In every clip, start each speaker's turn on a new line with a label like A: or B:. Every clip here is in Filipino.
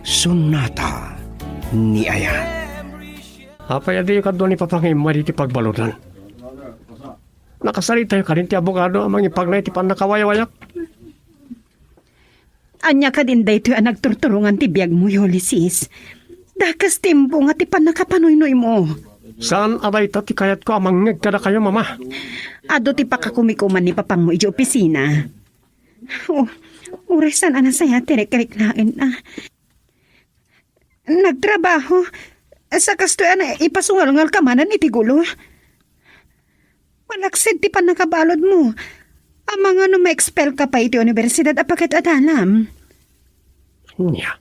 A: Sonata ni Ayan.
B: Apay adi ka doon ni papangay mariti pagbaludan. Nakasalita yung karinti abogado amang ipagnay ti pan nakawayawayak.
C: Anya ka din dayto ang nagturturungan ti biyag mo, Ulysses. Dakas timpo nga ti pan nakapanoy-noy mo.
B: Saan aday ta ti kayat ko amang ngagkada kayo, mama?
C: Ado ti pakakumikuman ni papang mo iji opisina. Oh, urasan ana saya tirik-tirik lain na. Nagtrabaho. Sa kastoyan ipasungal-ngal kamanan iti gulo. Malaksid ti pan nakabalod mo. Amang ano ma-expel ka pa iti universidad apakit adalam.
B: Nya.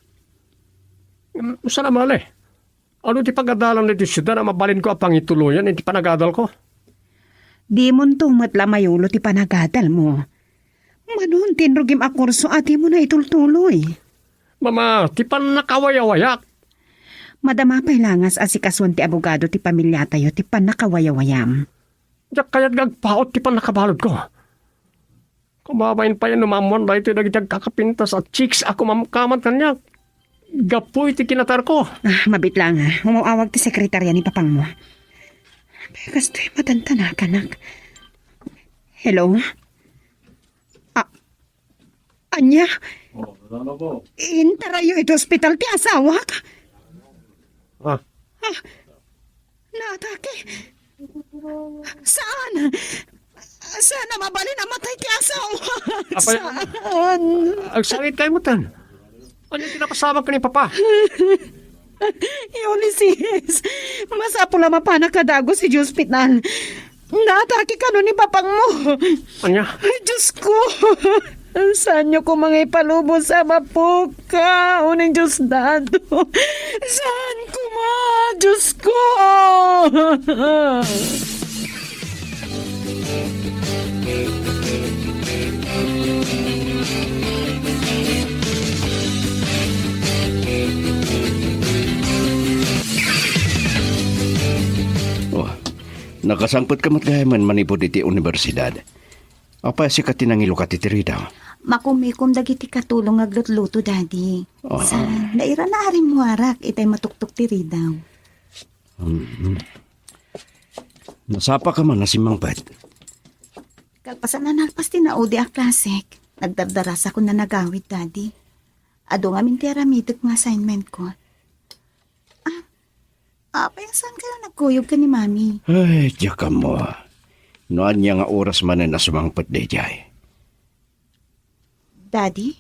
B: Saan naman eh? Ano ti pag-adalam na iti syudad na mabalin ko apang ituluyan iti panagadal ko?
C: Di mo tumat lamayulo ti panagadal mo. Manon tinrugim akurso ati mo na itultuloy.
B: Mama, ti pan nakawayawayak.
C: Madama pailangas asikaswan ti abogado ti pamilya tayo ti pan nakawayawayam.
B: Diyak kaya't gagpaot ti pan nakabalod ko. Kumabain pa yan numamon dahil ito nagitag kakapintas at chicks ako mamkaman kanya. Gapoy ti kinatar ko.
C: Mabit lang ha. Umawag ti sekretarya ni papang mo. Bekas to'y matantana kanak. Hello? Anya? Intarayo ito hospital ti asawak? Naatake? Saan? Saan na mabalin ang matay ti asawa?
B: Apay,
C: Saan?
B: Agsangit kayo mo tan. Ano yung tinapasama ka ni Papa?
C: Ulysses, masapo lang mapana kadago si hospital. Naatake ka nun ni papang mo.
B: Anya?
C: Ay, Diyos ko. Saan niyo ko mga ipalubo sa mapuka? Uning Diyos dado. Saan ko ma? Diyos ko.
A: Oh, nakasangpot ka matgayaman manipod iti universidad. Apa si katinangilo ka titirida?
D: Makumikom dagiti katulong aglutluto, Daddy. Sa naira na haring muarak, itay matuktok tiri daw.
A: Nasapa ka man na si Mang Pat.
D: Kalpasan na nalpas tinaudi a klasik. Nagdardaras ako na nagawid, Daddy. Ado nga mintiaramitok ng assignment ko. Payasan kayo nagkuyog ka ni Mami.
A: Ay, diya ka mo. Noan niya nga oras man na sumangpot de jay.
D: Daddy,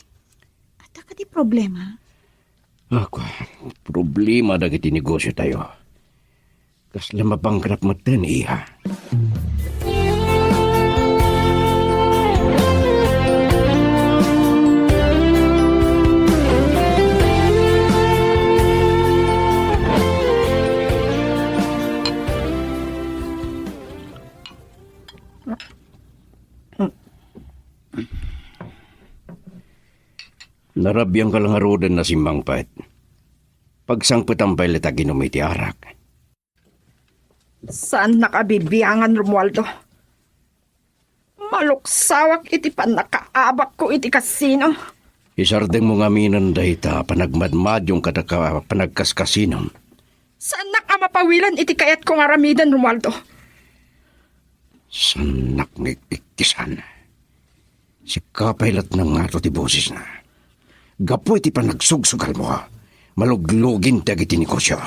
D: ata ka di problema?
A: Ako, problema dagiti negosyo tayo. Kas lamabangkrap mo ten, iha. Narabyang kalangarudan na si Mang Pat. Pagsangpot ang pailit ginumiti arak.
C: Saan nakabibiyangan, Romualdo? Maluksawak iti pan nakaabak ko iti kasino.
A: Isardeng mo nga minan dahita panagmadmad yung kataka panagkaskasinom.
C: Saan nakamapawilan iti kayat kong aramidan, Romualdo?
A: Sanak nagtikisan. Si kapailat ng nga ti boses na. Gapo iti panagsugsugal mo. Maluglugin dagiti negosyo.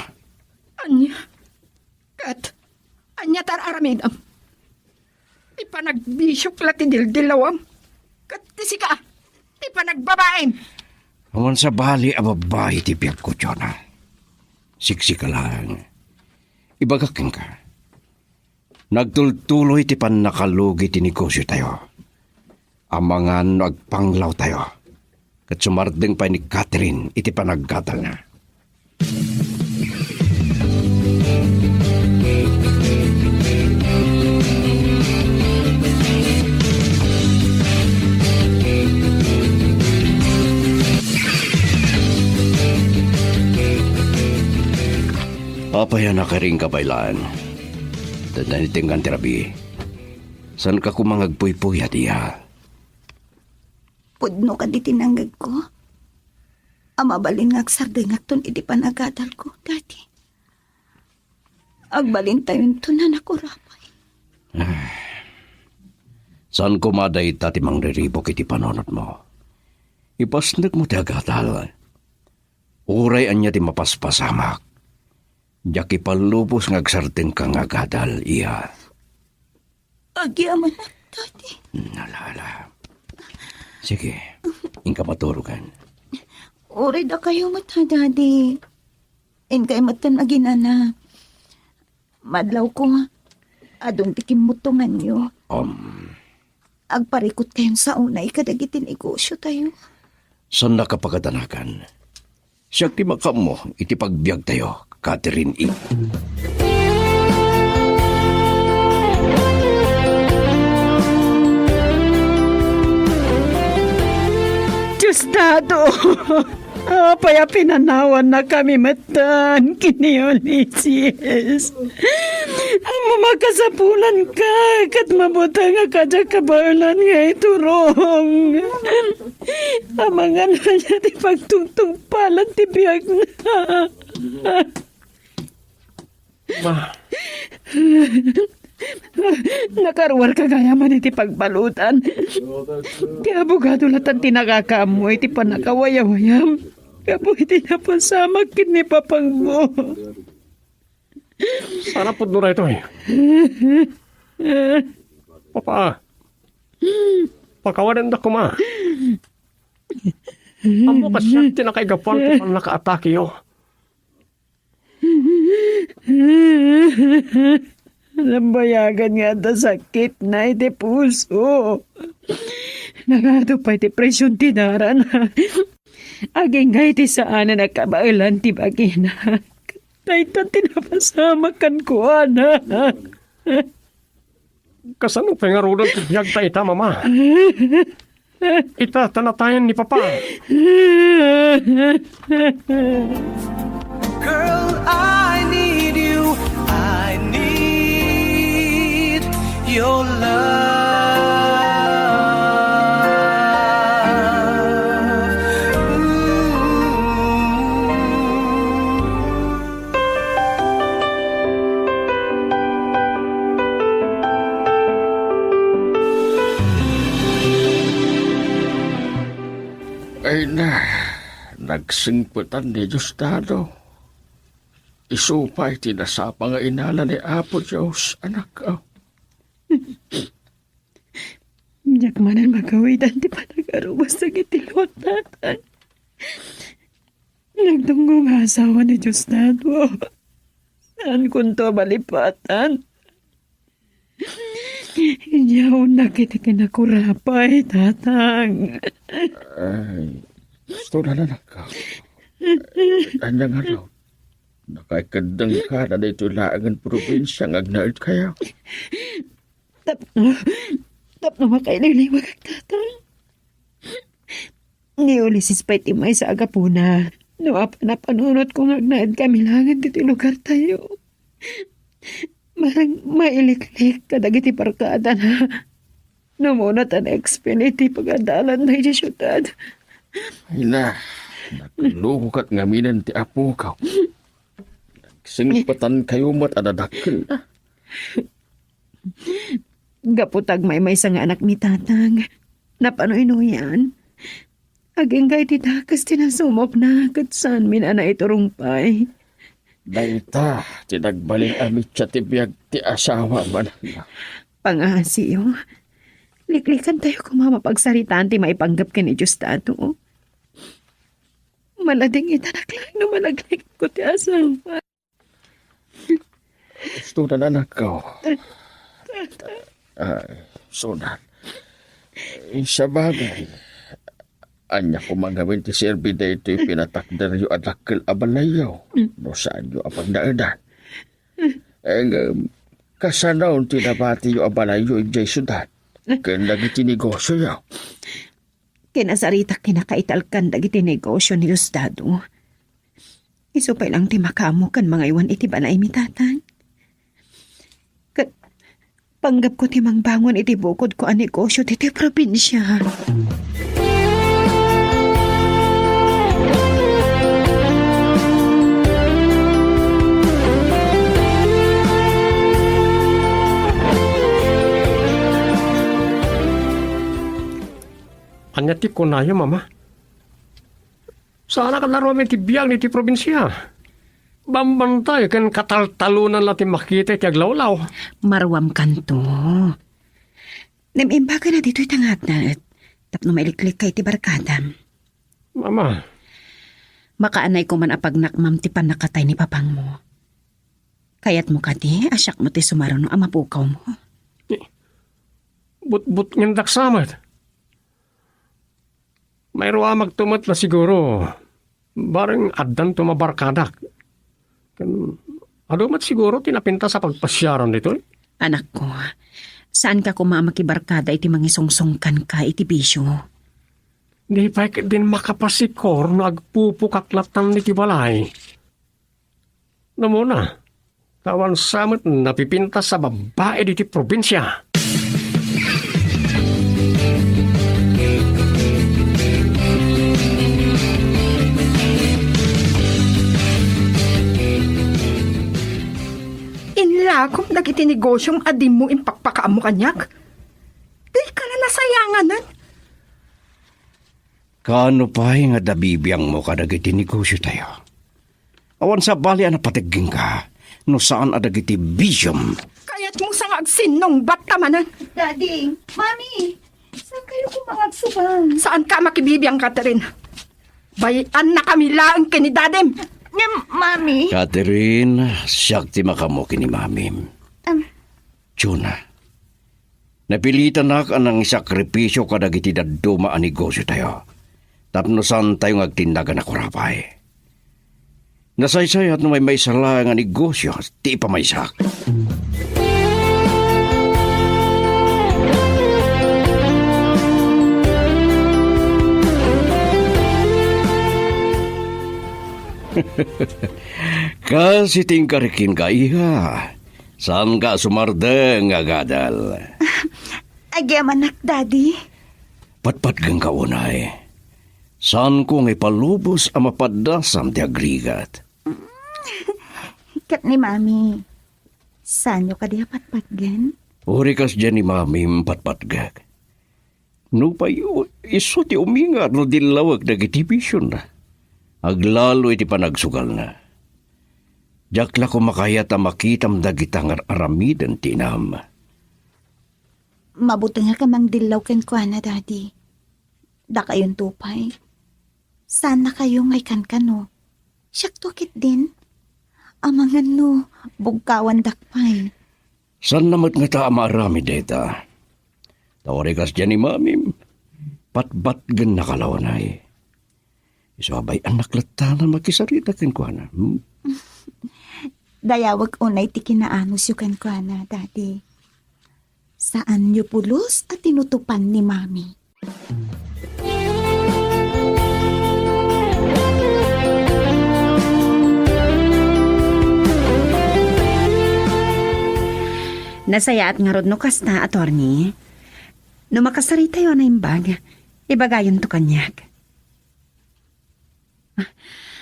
C: Anya? Kat? Anya tar aramidam? Ipanagbisyo lati dildilawam? Kat tisika? Ipanagbabain?
A: Awan sa bali ababahi ti piyak ko, Jonah. Siksika lang. Ibagakin ka. Nagtultuloy ti panakalugi ti negosyo tayo. Amangan agpanglaw tayo. Kat sumardeng pa ni Catherine iti panaggatal na. Apaya na ka rin kabaylaan. Tandaniting ang terapi. San ka kumangagpuy-puy at iya?
D: Pudno ka di tinanggag ko. Amabalin nga agsardengak ton iti panagadal ko, Daddy. Agbalin tayon to na nakurapay.
A: Saan kumaday tati mang riribok iti panonot mo? Ipasnek mo ti agatal. Uray anya ti mapaspasamak. Diyak ipalubos ng agsarteng kang agadal, iya.
D: Agyaman na, Daddy.
A: Nalala. Sige, ingka maturugan.
D: Uri da kayo mata, Daddy. Kay mata na ginana. Madlaw ko, adong tikim mutungan nyo. Agparikot kayo sa unay kadagiti negosyo tayo.
A: San nakapagkatanakan? Siya ti makam mo, iti pagbiag tayo, Catherine E.
C: Diyos dato, apaya pinanawan na kami matan, kini Ulysses. Ang mamakasapulan ka, kat mabuta nga kadya kabalan nga iturong. Amangan na niya ti pagtungtong palan ti biyag na.
B: Ma,
C: Nakaruwar ka gaya man iti pagbalutan. Kaya abogado latan tinakakamo iti panakawayawayam. Kaya po iti napasamak kini papang mo.
B: sana po nura ito eh. Papa, pakawanan na ko, ma. Amo ka siya tinakaigapuan ko pang nakaatake yo.
C: Lambayagan nga ta sakit na iti puso. Nagato pa iti presyon tinaran. Aging nga iti saan na nakabailan ti bagina. Taita tinapasamakan ko, anak.
B: Kasano pengarudan ti biyag ta ita, mama? Ita tanatayan ni papa.
E: Girl, I need you. I need your love.
B: Ay na, nagsingputan ni Justado. Isupay tinasapa nga inala ni Apo Diyos, anak ko.
C: Diyak manan magawitan ti panag-arubas sa gitilot natin. Nagtunggong asawa ni Justado. Saan kunto balipatan? Iyaw na kita kinakurapay, tatang.
B: Ay, gusto na anak ko. Anyang araw. Nakakadang ka na dito laangan probinsya ng agnaid kaya.
C: Tapno makaililiwag ang tatang. Ni Ulysses pa'y timay sa agapuna. No, napanunot kong agnaid kami langan dito lugar tayo. Marang mailiklik kadagiti parkada na. Numunot ang expeliti pag-adalan na iti syudad.
B: Ay na, nagluhukat ngaminan ti Apo ka. Nagsingpatan kayo mat adadakil.
C: Gaputag may sang anak ni tatang. Napano yan? Aging kay titakas tinasumok na katsan minana iturumpay.
B: Dahita, tinagbaling amit siya ti biyag ti asawa man.
C: Pangasiyo. Liklikan tayo kung mamapagsaritaan ti maipanggap ka ni Diyos tato. Malading itanaklang na malaglik ko ti asawa.
B: Gusto na anak ko. Ay, sunan. Sa bagay, anya ko magawin ti serbi da ito'y pinatakder yu adakil abalayaw. No saan yu apag naadan. Kasanaw tinabati yu abalayaw ijay syudad. Kaya nagiti negosyo yaw.
C: Kinasarita kinakaitalkan dagiti negosyo ni Ustado. Isupay lang ti makamo kan mga iwan iti balay mi tatang. Panggap ko ti mangbangon iti bukod ko ang negosyo ti probinsya.
B: kanya ti kunayo, mama. Sana ka laro ti biyag ni ti probinsya. Bambantay kan kataltalunan natin makita ti aglawlaw.
C: Marwam kanto. Namimbaga na dito'y tangag na at tapno mailiklik kay ti barkada.
B: Mama,
C: Makaanay ko man apagnakmam ti panakatay ni papang mo. Kayat mo kati, asyak mo ti sumaruno ang mapukaw mo.
B: but ng daksamat. May ruwa magtumat na siguro. Barang adan tumabarkadak. Adumat siguro tinapinta sa pagpasyaran dito.
C: Anak ko, saan ka kumamakibarkada iti mangisungsungkan ka iti bisyo?
B: Di pa din makapasikor na agpupukaklatan ni Tibalay. Namuna, kawan samot napipinta sa babae diti probinsya.
F: Inlakom dagiti negosyong adim mo impakpakaam mo kanyak. Di ka na nasayanganan.
A: Kano pa nga dabibiyang mo kadagiti negosyo tayo? Awan sa bali na patiging ka, no saan adagiti bisyom.
F: Kaya't mo sang agsinong bat tamanan.
D: Daddy, Mami, saan kayo kumangagsuban?
F: Saan ka makibibiyang Catherine? Bayan na kami lang kinidadem.
D: Mami?
A: Catherine, siyak ti makamuki ni mamim. Chuna, napilitan na ka ng sakripisyo kadagiti daduma ang negosyo tayo. Tapno saan tayo agtindagan na kurapay. Nasaysay at may sala nga negosyo, ti pamaysak. Kasi tingkarikin ka, iha. Saan ka sumardeng agadal?
D: Agyamanak, Daddy.
A: Patpat kang kaunay. Saan kong ipalubos ang mapadasam ti agrigat?
D: Kat ni Mami, saan nyo ka di patpatgan?
A: Urikas dyan ni mamim patpatgag. No pa iso ti umingat no dilawag na gitibisyon na. Aglalo iti panagsugal na. Jakla ko makayat ang makitam dagitang aramidan tinam.
D: Mabuti nga kamang dilaw ken ko na, Daddy. Da kayong tupay. Sana kayo ngay kankano. Siyak tukit din. Amangan no, bugkawan dakpay.
A: San namat nga ta marami deta? Tawarikas dyan ni mamim. Patbat gan nakalawanay. Isabay anak lata na makisarita ken ko na.
D: Dayawag unay ti kinaanos yu ken ko na, Daddy. Saan nyo pulos at tinutupan ni Mami?
C: Nasaya at nga rod no kasta, attorney. No makasarita yun na imbag, ibagayon to kanyak.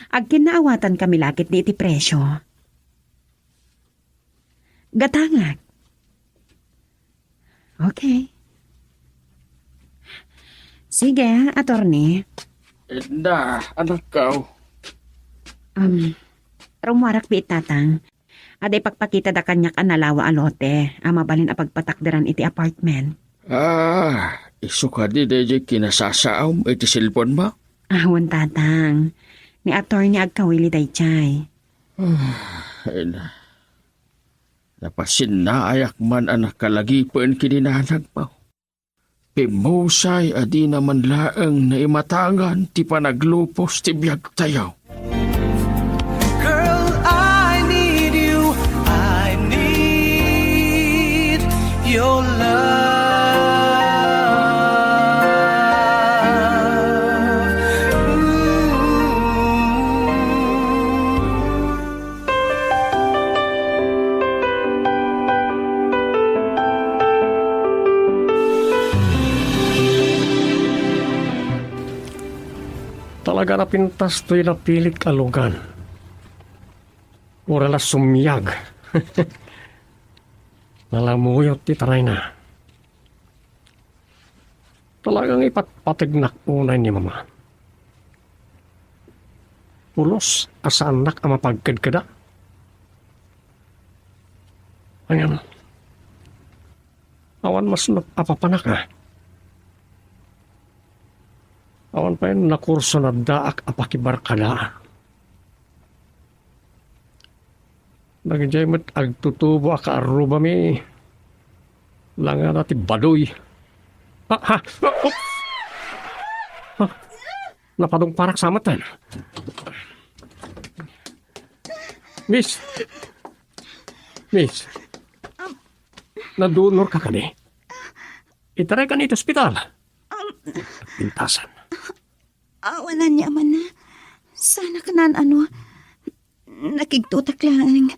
C: Ag kinaawatan kami lakit ni iti presyo. Gatangag. Okay. Sige, attorney.
B: Eda, anak ka.
C: Rumwarak bi itatang. Aday pagpakita da kanyak analawa alote. Mabalin a pagpatakderan iti apartment.
G: Isu ka di DJ kinasasaaw iti silpon ba?
C: Ahwan tatang. Ni attorney agkawili day chay.
G: Ay na. Napasin na ayak man anak kalagipan kininanag pa. Pimusay adi naman laeng na imatangan ti panaglupos ti biyag tayaw.
E: Girl, I need you. I need your love.
B: Talaga na pintas to'y napilit kalugan. Mura la sumyag. Nalamuyot ti taray na. Talagang ipatpatignak unay ni mama. Pulos, asanak ang mapagkadkada. Ayan. Awan mas napapanak ha. Awan pa yun nakurso na daak apakibarkada. Nagijay mo't agtutubo aka aruba mi. Langa nati badoy. Ha? Napadong parak sa matan. Miss. Nadunor ka kani. Itaray ka nito ospital. Pintasan.
D: Awanan niya man na. Sana ka na nakigtutak lang.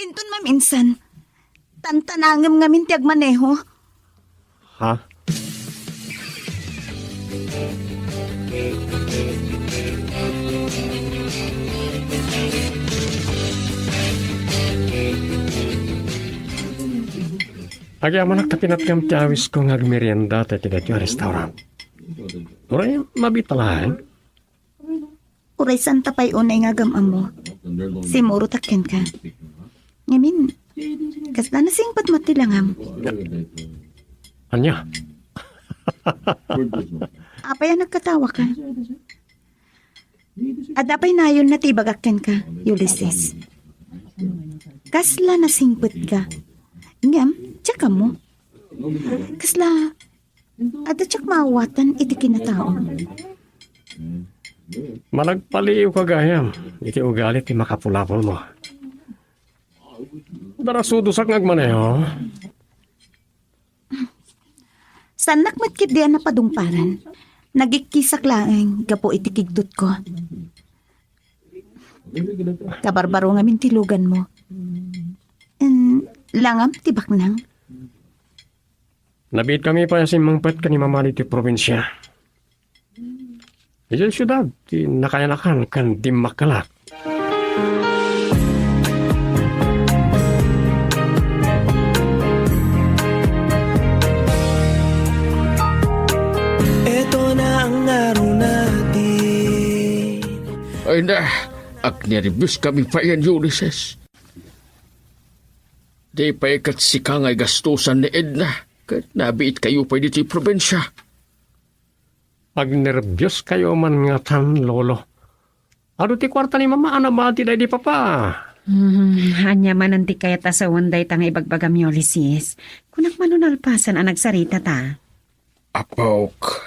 D: Intun maminsan. Tantanangam nga mintiag maneho.
B: Ha? Agya manak tapinat kam tiawis ko ngagmerienda ta tidak yung restaurant. Uray mabitalahan.
D: Uray santa pa'y unay nga gamam mo. Si Moro takken ka. Ngamin, kasla na singpat matilangam.
B: Anya?
D: Apay ang nagkatawa ka. At apay na yun natibagakken ka, Ulysses. Kasla na singpat ka. Ngam, tsaka mo. Kasla, at tsak maawatan iti kinatao.
B: Malagpaliw ka gayam. Iti ugalit ti makapulapol mo. Darasudusak ngagmaneho.
D: Sanak matkit diyan na padungparan. Nagikisak laeng gapo iti kigdut ko. Kabarbaro nga mintilugan mo. Langam tibak nang.
B: Nabit kami pa si mangpet ka ni mamali ti probinsya. Ijay syudad, ti nakayanakan kan di makalak.
E: Ito na ang araw natin.
G: Ay na, nervous kami pa yan, Ulysses. Di pa ikat si Kangay gastusan ni Edna. Kat nabiit kayo pa dito yung probensya.
B: Pag nervyos kayo man nga tan, lolo. Ado ti kwarta ni mama, anamati na di papa.
C: Hanya man anti kaya ta sa wanday tang ibagbagam Ulysses. Kunak manunalpasan ang nagsarita ta.
G: Apok,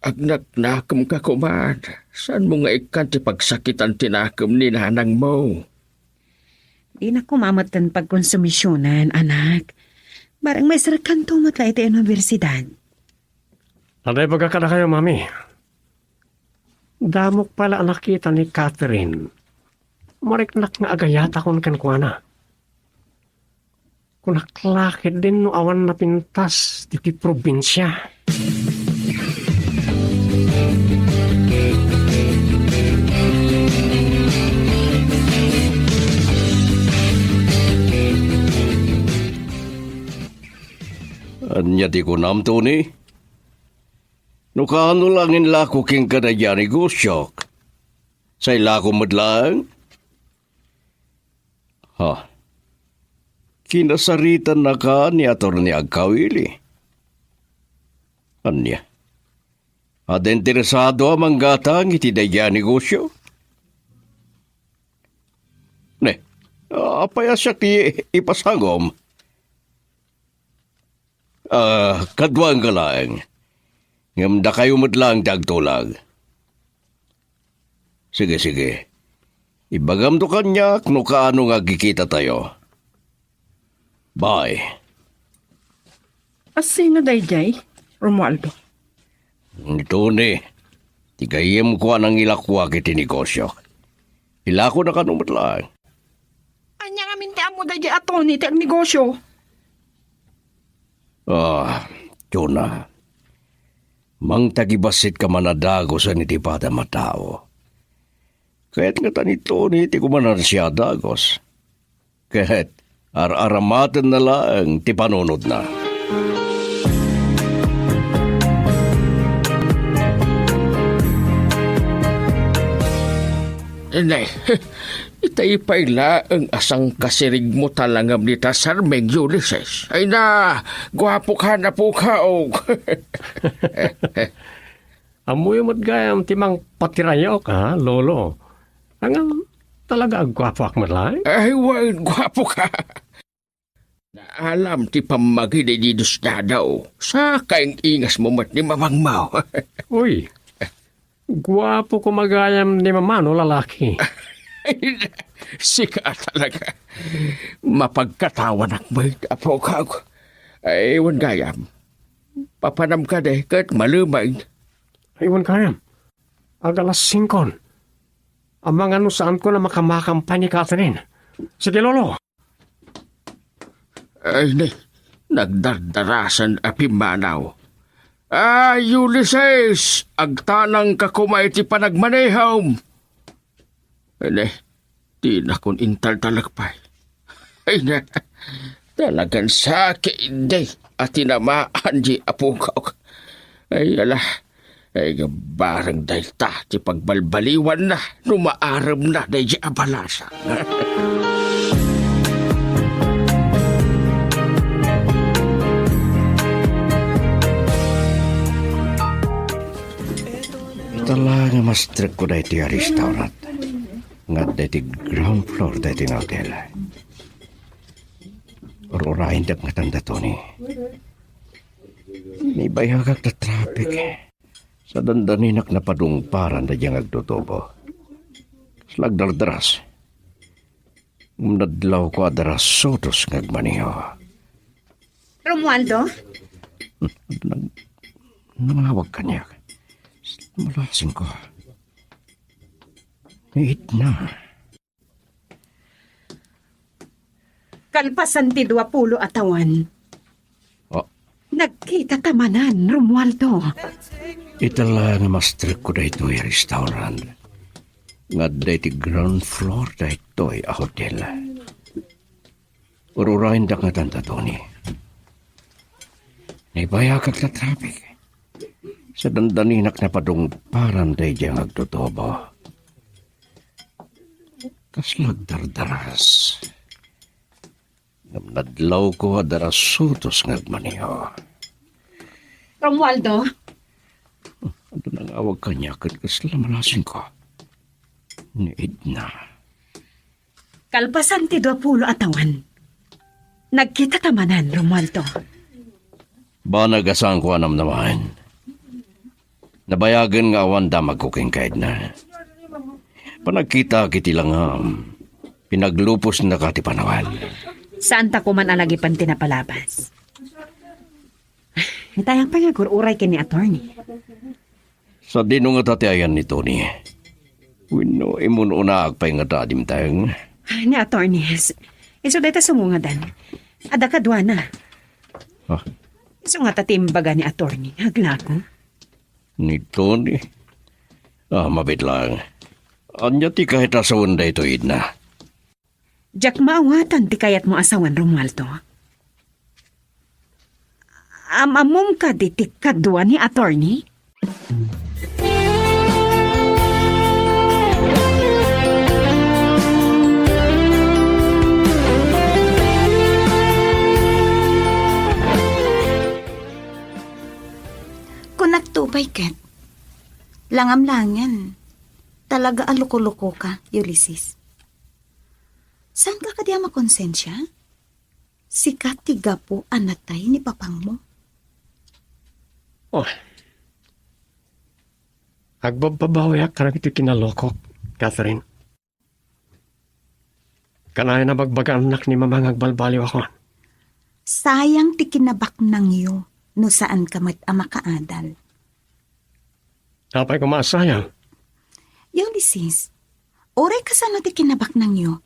G: agnaknakam ka kuman. Saan mo nga ikan ti pagsakitan tinakam ni nanang mo?
C: Di na kumamatan pagkonsumisyonan, anak. Barang may sarakan tumatla iti universidad.
B: Aday pagkakada kayo, mami. Damok pala ang nakita ni Catherine. Mariknak nga agayata kon kankwana. Kunaklakit din no awan na pintas di probinsya.
A: Anya di ko namto ni. No kaano lang in lako king kadaya negosyo. Sa ilako madlang. Ha. Kinasaritan na ka ni ator ni agkawili. Anya. Ada interesado ang gatang iti daya negosyo. Ne. Apaya siya ti ipasagom. Kadwang ka lang. Ngamda kayo madlang dagtulag. Sige. Ibagam to kanya kung kaano nga gikita tayo. Bye.
F: Asino dayjay, Romualdo?
A: Ito ni. Tigayim ko anang ilakwa kiti negosyo. Ilako na kanumat lang.
F: Anya nga mintian mo dayjay ato ni ti ang negosyo.
A: Tuna. Mang tagibasit ka manadago sa nitipada matao. Kaya't nga tanito ni ti kumanan siya dagos. Kaya't ar-aramatan na lang ti panunod na.
G: Nay, itay paila ang asang kasirig mo talangam ni Tasarmeng Ulysses. Ay na, gwapo ka na po ka o.
B: Amoy mo't gayam timang patirayo ka, lolo. Ang talaga agwapo ak malay.
G: Ay, well, gwapo ka. Naalam ti pamagi na didus na daw. Sa kaing ingas mo mat ni mamangmaw.
B: Uy, gwapo ko magayam ni mamano lalaki.
G: Sika talaga. Mapagkatawan ak may apo ka. Ay, wan gayam. Papanam ka de, kat malumay.
B: Iwan kayam. Agalas 5. Ang mga ano saan ko na makamakampan ni Catherine. Sige, lolo.
G: Ay, ne, nagdardarasan api manaw. Ulysses, agtanang kakumay ti panagmaneham. Ay, ne, di na kun intal talagpay. Ay, ne, talagang sakit day at tinamaan di apo ka. Ay, ala, ay, barang dahil ta, ti pagbalbaliwan na, numaaram na, day di abalasa.
A: Talaga mas trek ko dahi ti restaurant. Nga dahi ti ground floor dahi ti hotel. Rurahin dak nga tanda to ni. May bayagak na traffic. Sa dandaninak na padungparan na diyang agtutubo. Slagdardaras. Nadlaw ko adaras sotos ngagmaniho.
F: Romualdo?
A: Namawag ka niya. Malasin ko. Wait na.
C: Kalpasan ti 20 atawan.
A: Oh,
C: Nagkita tamanan, Romualdo.
A: itala nga master ko da ito yung restaurant. Nga da iti ground floor da ito a hotel. Ururahin da nga tanda to ni. Naibayagag na traffic. Sa dandaninak na padungparan da diyang agtutubo. Kaslagdardaras. Namnadlaw ko adaras sutos ngagmaniho.
C: Romualdo?
A: Ano nang awag kanya kat kaslamalasin ko. Ni Edna.
C: Kalpasan ti 20 atawan. Nagkita tamanan, Romualdo.
A: Ba nagasang ko anam naman. Nabayagan nga awan damag ko king kahit na. Panagkita kiti lang pinaglupos na kati panawal.
C: Saan ta ko man alagi pan tinapalabas? Tayang pangagururay kini attorney.
A: Sa dinong nga tatiayan ni Tony. Wino imun unaag pa nga tadim tayong.
C: Ni attorney, iso data sumungadan. Ada kadwa na.
A: Ah,
C: Iso nga tatimbaga ni attorney. Haglago.
A: ni Tony. Mabit lang. Anya ti kahit asawan da ito, Edna.
C: Jack maawatan ti kayat mo asawan, Romualdo. Amamom ka di ti kadwa ni attorney?
D: Kung nagtubay, Ket, langam-langan. Talaga aluko-luko ka, Ulysses. Saan ka kadiya makonsensya? Sikat ti gapo anatay ni papang mo.
B: Oh. Agbababawi ak karang iti kinalokok, Catherine. Kanay na bagbagan anak ni mamang agbalbaliw ako.
D: Sayang ti kinabak nang iyo no saan ka mat amakaadal.
B: Tapay ko maasayang.
D: Ulysses, oray ka sana ti kinabak nang iyo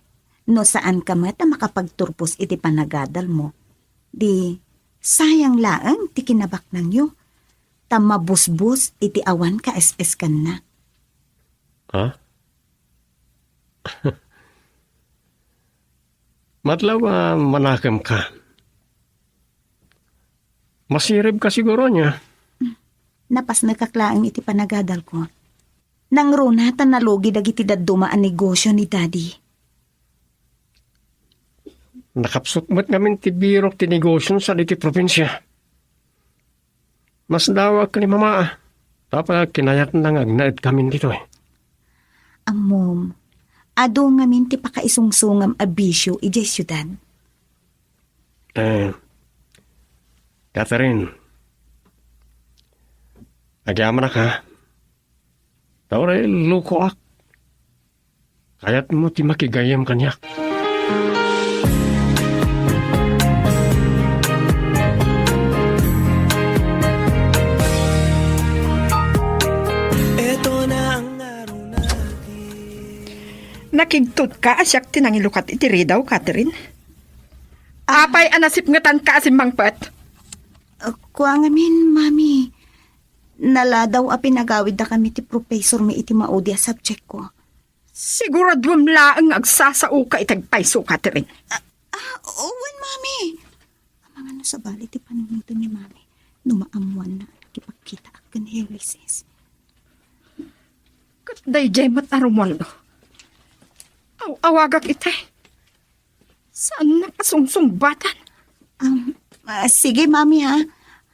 D: no saan ka mat makapagturpos iti panagadal mo. Di, sayang laang ti kinabak nang iyo. Tamabusbus iti awan ka es kan na.
B: Ha? Matlaw manakam ka. Masirib ka siguro niya.
D: Napas nagkaklaang iti panagadal ko. Nang runa tanalugi dagiti dumaan negosyo ni Daddy.
B: Nakapsot mo't ngamin ti birok ti negosyon sa diti probinsya. Mas dawag ka ni mama. Tapos kinayak na nga agnaid kami dito eh.
D: Amom, ado ngamin ti pakaisungsungam a bisyo ijay syudad.
B: Catherine. Agyaman na ka. Tawari, luko ak. Kaya't mo ti makigayam kanyak.
E: Eto na ang araw natin.
F: Nakigtot ka asyak tinangilukat itiri daw, Catherine. Apay anasip ngatan ka asim mangpet.
D: Kuha ngamin, mami. Nala daw a pinagawid da kami ti professor mi iti maudi a subject ko.
F: Siguradwam laang agsasao ka itagpaiso, Catherine.
D: Owen, mami. Ang mga nasa bali ti panunito ni mami. Numaamuan na nakipagkita akan ni Ulysses.
F: Katday jemat na Romualdo. Awagak itay. Saan nakasungsung-batan?
D: Sige, mami ha.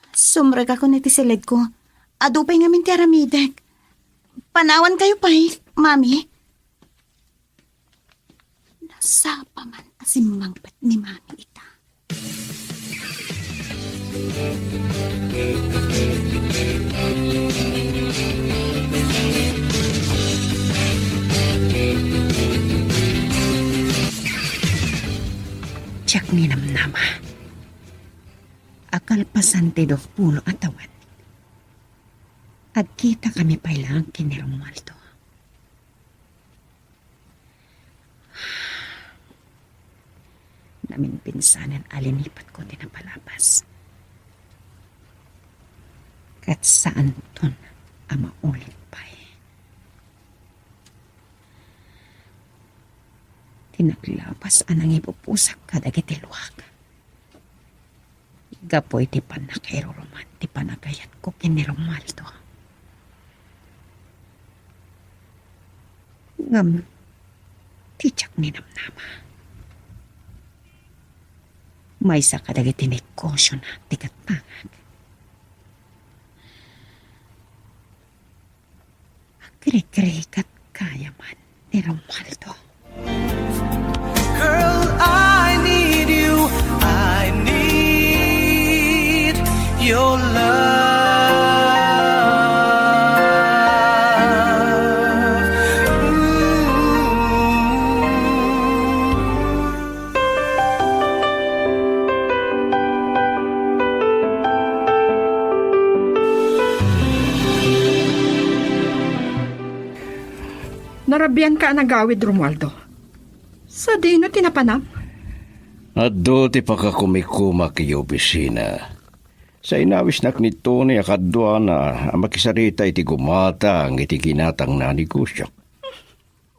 D: Sumrag ako niti silid ko. Adupay ngamin ti aramidek. Panawan kayo pa mami. Nasa pa man asimangpat ni mami ita.
C: Tiyak ni namnama. Akal pasante do pulo atawan. At kita kami pailang kini Romualdo. Namin pinsanan alinipat ko din ang palabas. Kat saan ton ang maulit pa Tinaglapas anang ipupusak kadagiti luwag. Gapoy ti panakairuruman ti panagayat ko kini Romualdo. Ngam, tijak ni namnama. May sa kadagiti negosyo na tigatangag. Kiri-kiri kat kaya man ni Romualdo.
E: Girl, I need you. I need your love.
F: Narabian ka nagawid, Romualdo. Sa dino tinapanam?
A: At do ti pakakumikuma kayo opisina. Sa inawis nak ni Tony akadwa na ang makisarita iti gumata ang iti ginatang na negosyo.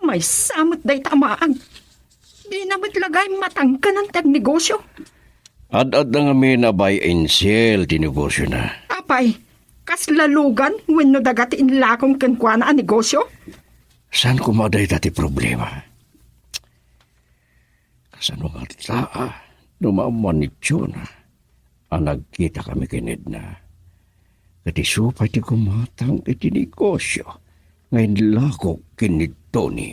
F: May samot day tamaang. Di naman lagay matangka ng tagnegosyo.
A: Ad-ad na nga may na buy and sell ti negosyo na.
F: Apay, kas lalugan wenno dagati inlakom kenkwana ang negosyo?
A: Saan kumaday dati problema? Kasano nga taa, numaman ni John, ang nagkita kami kinid na. Kati supay ti kumatang iti negosyo, ngayon lako kinid Tony.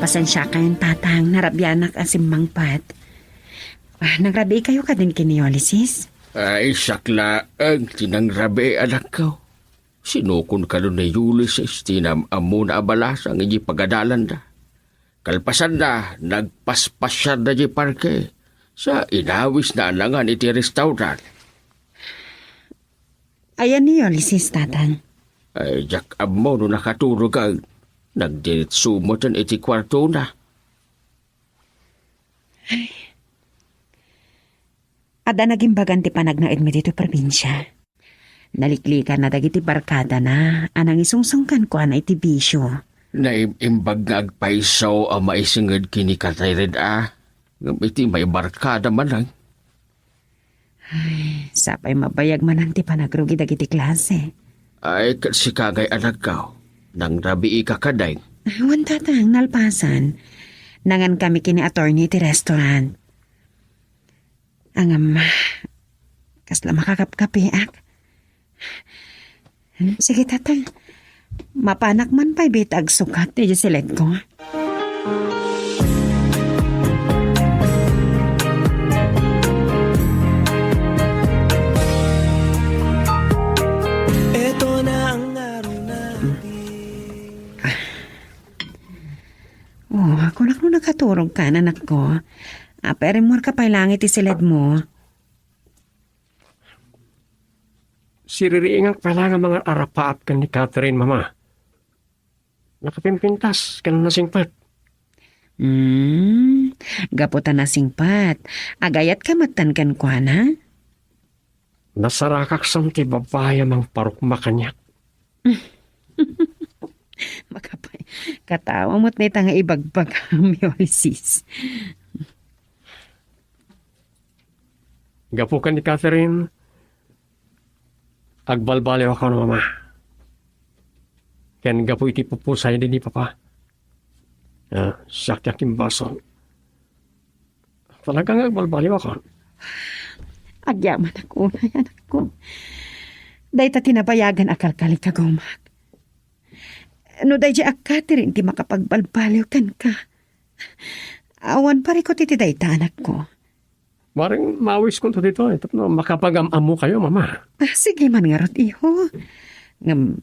C: Pasensya kayong tatang, narabyanak asim mangpat. Nagrabi kayo ka din kini Ulysses?
G: Ay, sakla ang tinangrabe anak ko. Sinukon ka nun ni Ulysses, tinamamo na abalas ang iji pagadalan na. Kalpasan na, nagpaspas siya na di parke. Sa inawis na alangan iti restaurant.
C: Ayan ni Ulysses, tatang.
G: Ay, jak amo no nakaturog ang nagdiritsumotan iti kwarto na.
C: Ada naging baganti panagnaid mi dito probinsya. Naliklikan na dagiti barkada na anang isungsungkan ko na iti bisyo.
G: Naimbag nga agpaisaw ang maisingad kini Catherine Iti may barkada man lang.
C: Sapay mabayag man ang ti panagrugi dagiti klase.
G: Ay, si kagay anak ka. Nang rabi ikakaday.
C: Wan tatang nalpasan. Nangan kami kini attorney ti restaurant. Angam, kasla makakapkapi ak. Sige tatang, mapanak man pa'y bitag sukat ti silet ko.
E: Ito na ang araw natin.
C: Oh, ako na kung nakaturog ka, anak ko. Pero mo ka pa'y langit ti silid mo.
B: Siririingak pala nga mga arapaat kan ni Catherine, mama. Nakapimpintas, ka na nasingpat.
C: Gaputan na singpat. Agayat ka matan ko, na?
B: Nasarakak sam ti babaya mang parukma kanyak.
C: Makapay. Katawa mo't na nga ibagbag kami, sis.
B: Gapo ka ni Catherine, agbalbaliw ako no, mama. Ken gapo iti pupusay din ni papa. Sakyak yung baso. Talagang agbalbaliw ako.
C: Agyaman ako, anak ko. Day ta tinabayagan akal kali kagumag. No day di Catherine ti makapagbalbaliw kan ka. Awan pare ko titi day ta anak ko.
B: Maring mawis ko to dito. Tapno makapag-amamu kayo, mama.
C: Sige man nga rot, iho. Ngam,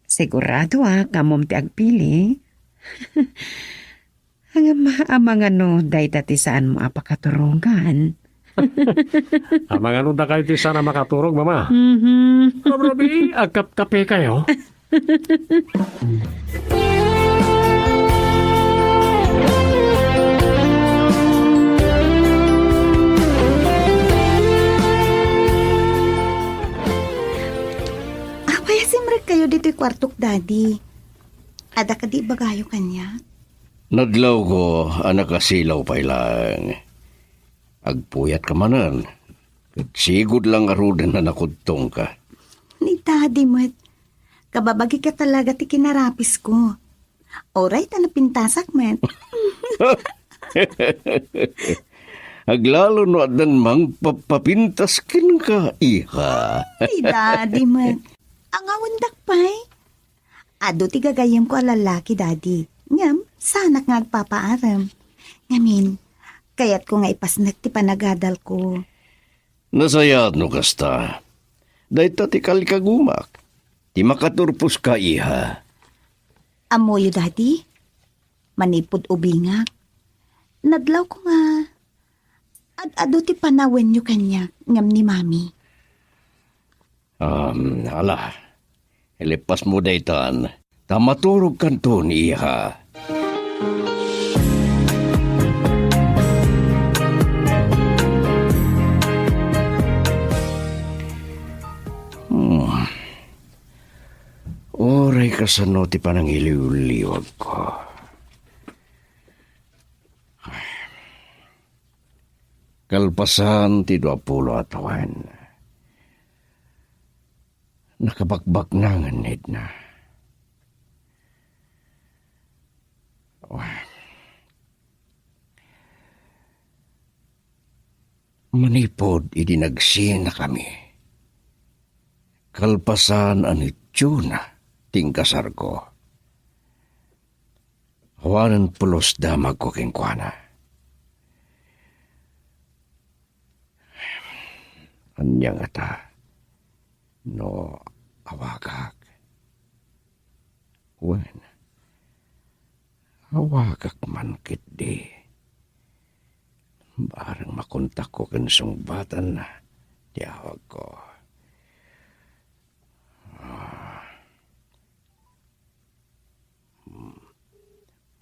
C: sigurado kamom ti agpili. Hanggang maamang ano, day dati saan mo apakaturungan.
B: Amang ano da kayo ti sana makaturog, mama.
C: Mm-hmm.
B: Grabe, agkap-kape kayo.
D: Simrek kayo dito'y kwartok, daddy. Ada ka di bagayo kanya?
A: Nadlaw ko, anak kasilaw pa lang. Agpuyat ka manan. Sigod lang arudan na nakudtong ka.
D: Ni daddy mo, kababagi ka talaga ti kinarapis ko. Oray, pintasak met.
A: Aglalo no adan mang papapintas kin ka, iha.
D: Ni daddy mo, ang awandak pa'y. Ado ti gagayam ko alalaki, daddy. Ngam, sana nga agpapaaram. Ngamin, kaya't ko nga ipasnak ti panagadal ko.
A: Nasayad no kasta. Dahil ti kalikagumak. Ti makaturpos ka, iha.
D: Amoyo, daddy. Manipod ubingak. Nadlaw ko nga. Ado ti panawen nyo kanya, ngam ni mami.
A: Ala. Ilipas mo daytan. Tamaturog kanto ni iha. Oray ka sa no ti panangiliw-liwag ko. Kalpasan ti 20 atawan. Nakabakbak na nga nid na. Manipod idinagsin na kami. Kalpasan anityo na tingkasar ko. Hawanan pulos damag ko kingkwana. Anyang ata. No, awagak. Wen, awagak man kit di. Barang makontak ko kansong batan na tiyawag ko.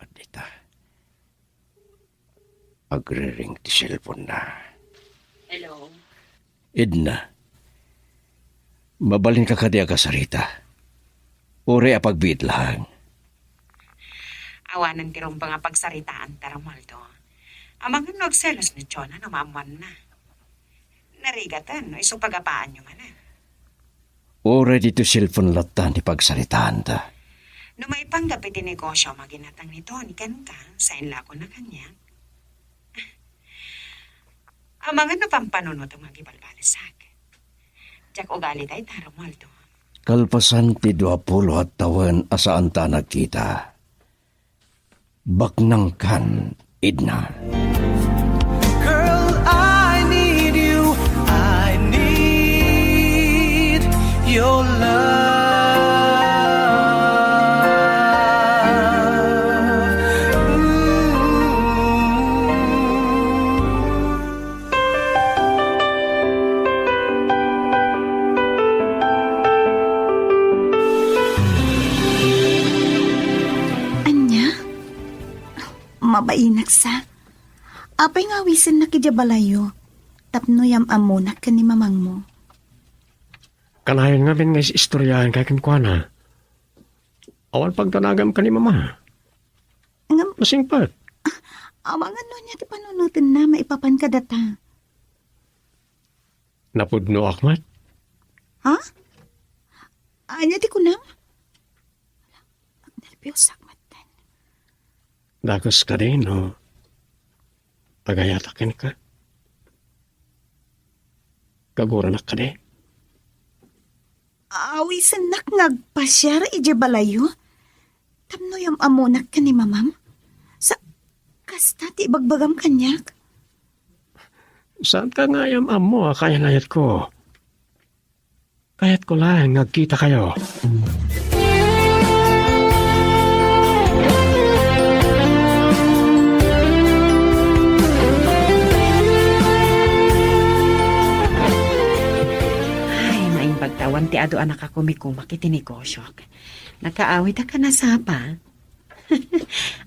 A: Adita, agre-ring ti cellphone na.
C: Hello?
A: Edna, mabalin ka kadiya ka sarita. Ure apagbit lang.
H: Awanan tirong mga pagsaritaan taramaldo. Amang nagselos ni Chona no maamuan na. Narigatan no iso pagapaan nyo man na.
A: Oray dito cellphone latan di pagsalitaan ta.
H: No may panggap iti negosyo maginatang ni Tony kan ka sa inlako na kanya. Amang pampanuno itong magibalbalisak. Diyak ugali tayo taramaldo.
A: Kalpasan ti 20 at tawen asaan ta nagkita. Baknang kan, Edna.
E: Girl, I need you. I need your love.
D: Anya? Mabainak sa. Apay nga wisin na kijabalayo. Tapno yam amunak ka ni mamang mo.
B: Kanayon nga bin nga istoryahan kay kinkwana. Awal pagtanagam ka ni mama.
D: Ngam,
B: Masingpat.
D: awangan no niya ti panunutin na maipapan ka data.
B: Napudno akmat.
D: Ha? Anya ti kunam? Nervyos akmat ten.
B: Dagos ka din, no? Pagayatakin ka. Kaguranak ka din.
D: Awisan nak nagpasyar ije balayo. Tapno yam amunak ka ni mamam. Sa kasta ti bagbagam kanyak.
B: Saan ka nga yung amo, kaya nayat ko? Kaya't ko lang, nagkita kayo.
H: Ay, maing pagtawan ti ado anak ako mikumak iti negosyo. Nakaawit ka na sapa.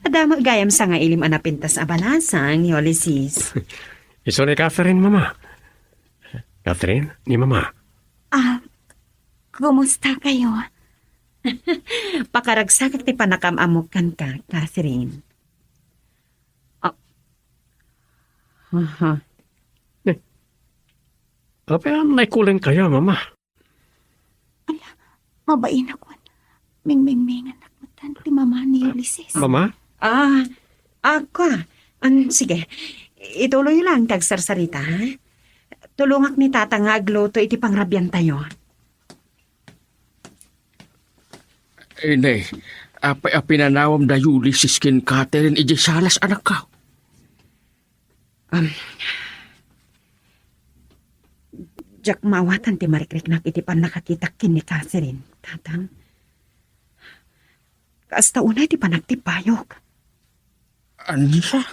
H: Adama gayam sa nga ilim anapintas abalasang ni Ulysses.
B: Iso ni Catherine, mama. Catherine, ni mama.
D: Kumusta kayo?
H: Pakaragsak ti panakamamukan ka, Catherine. Oh. Aha.
B: Apa naikuling kayo, mama?
D: Mabain ako. Ming-ming-ming anak mo tan ti mama ni Ulysses.
B: Mama?
H: Ako. Sige. Ituloy lang tagsarsarita, ha? Tulungak ni tata nga agluto iti pangrabyan tayo.
G: Inay, apay a pinanawam da Ulysses kin Catherine ije salas anak ka.
H: Jack mawatan ti marikrik iti pan nakakita kin ni Catherine, tatang. Kaasta unay ti panagtipayok.
G: Anisa?